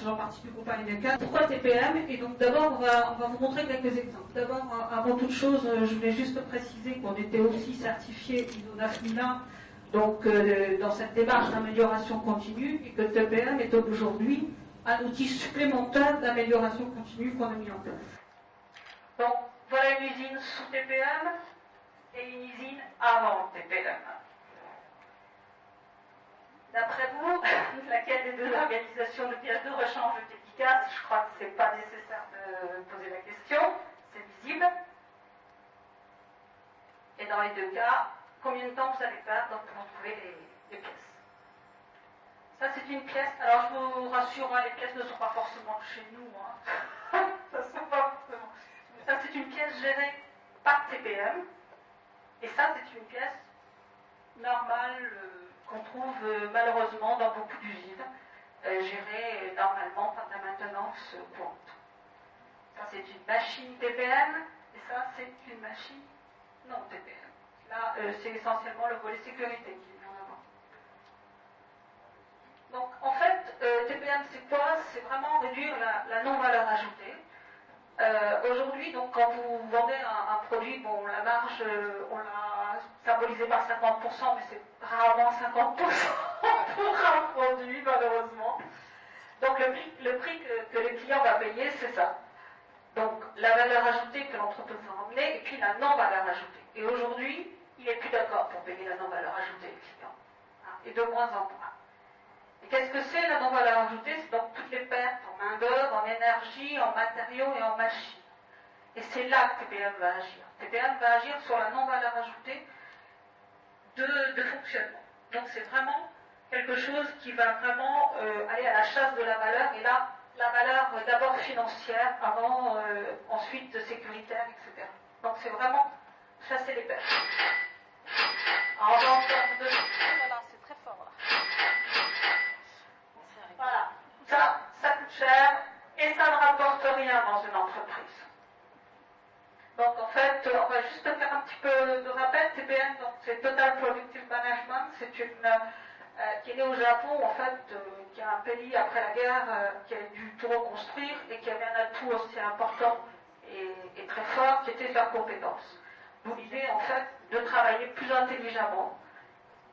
faisant partie du groupe ANK. Pourquoi TPM? Et donc d'abord, on va vous montrer quelques exemples. D'abord, avant toute chose, je voulais juste préciser qu'on était aussi certifié ISO 9001, donc dans cette démarche d'amélioration continue, et que TPM est aujourd'hui un outil supplémentaire d'amélioration continue qu'on a mis en place. Donc, voilà une usine sous TPM et une usine avant TPM. D'après vous, laquelle des deux organisations de pièces de rechange est efficace? Je crois que ce n'est pas nécessaire de poser la question, c'est visible. Et dans les deux cas, combien de temps vous allez perdre pour trouver les pièces? Ça, c'est une pièce. Alors, je vous rassure, hein, les pièces ne sont pas forcément de chez nous. Hein. Ça sont pas forcément. Ça, c'est une pièce gérée par TPM. Et ça, c'est une pièce normale qu'on trouve malheureusement dans beaucoup d'usines, gérée normalement par la maintenance courante. Ça, c'est une machine TPM. Et ça, c'est une machine non TPM. Là, c'est essentiellement le volet sécurité qui est mis en avant. Donc, en fait, TPM, c'est quoi? C'est vraiment réduire la non-valeur ajoutée. Aujourd'hui, donc, quand vous vendez un produit, bon, la marge, on l'a symbolisée par 50%, mais c'est rarement 50% pour un produit, malheureusement. Donc, le prix que le client va payer, c'est ça. Donc, la valeur ajoutée que l'entreprise va emmener, et puis la non-valeur ajoutée. Et aujourd'hui, il n'est plus d'accord pour payer la non-valeur ajoutée, le client. Et de moins en moins. Et qu'est-ce que c'est la non-valeur ajoutée? C'est donc toutes les pertes en main-d'œuvre, en énergie, en matériaux et en machines. Et c'est là que TPM va agir. TPM va agir sur la non-valeur ajoutée de fonctionnement. Donc c'est vraiment quelque chose qui va vraiment aller à la chasse de la valeur. Et là, la valeur d'abord financière, avant, ensuite sécuritaire, etc. Donc c'est vraiment chasser les pertes. Alors en termes de... Voilà, c'est très fort là. Voilà, ça coûte cher et ça ne rapporte rien dans une entreprise. Donc en fait, on va juste faire un petit peu de rappel. TPM, donc c'est Total Productive Management, c'est une qui est née au Japon en fait, qui est un pays après la guerre qui a dû tout reconstruire et qui avait un atout aussi important et très fort, qui était sa compétence. Donc l'idée en fait de travailler plus intelligemment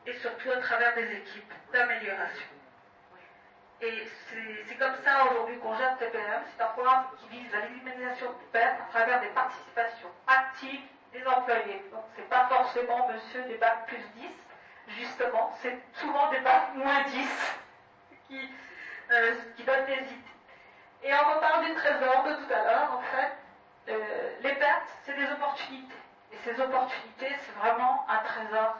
et surtout à travers des équipes d'amélioration. Et c'est comme ça aujourd'hui qu'on gère TPM. C'est un programme qui vise à l'élimination de pertes à travers des participations actives des employés. Donc c'est pas forcément monsieur des bacs plus 10, justement, c'est souvent des bacs moins 10 qui donnent des idées. Et on reparle du trésor de tout à l'heure, en fait, les pertes, c'est des opportunités. Et ces opportunités, c'est vraiment un trésor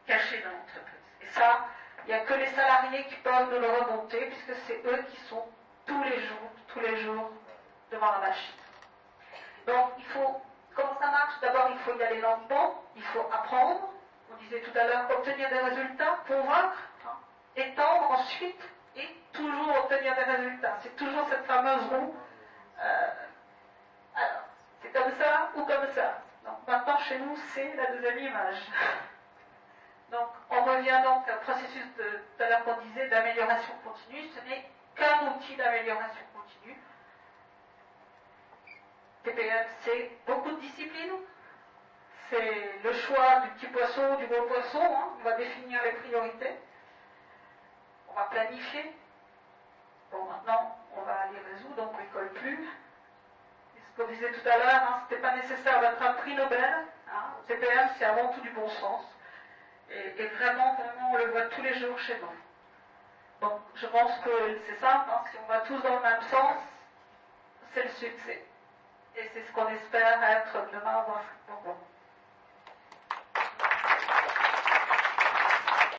caché dans l'entreprise. Et ça, il n'y a que les salariés qui peuvent nous le remonter, puisque c'est eux qui sont tous les jours, devant la machine. Donc, comment ça marche? D'abord, il faut y aller lentement, il faut apprendre, on disait tout à l'heure, obtenir des résultats, convaincre, étendre ensuite, et toujours obtenir des résultats. C'est toujours cette fameuse roue. Alors, c'est comme ça ou comme ça. Donc, maintenant, chez nous, c'est la deuxième image. Donc, on revient donc au processus tout à l'heure qu'on disait d'amélioration continue. Ce n'est qu'un outil d'amélioration continue. TPM, c'est beaucoup de disciplines. C'est le choix du petit poisson, du gros poisson. On va définir les priorités. On va planifier. Bon, maintenant, on va les résoudre, donc on ne colle plus. Et ce qu'on disait tout à l'heure, ce n'était pas nécessaire d'être un prix Nobel. TPM, c'est avant tout du bon sens. Et vraiment, on le voit tous les jours chez nous. Donc, je pense que c'est simple, si on va tous dans le même sens, c'est le succès. Et c'est ce qu'on espère être demain.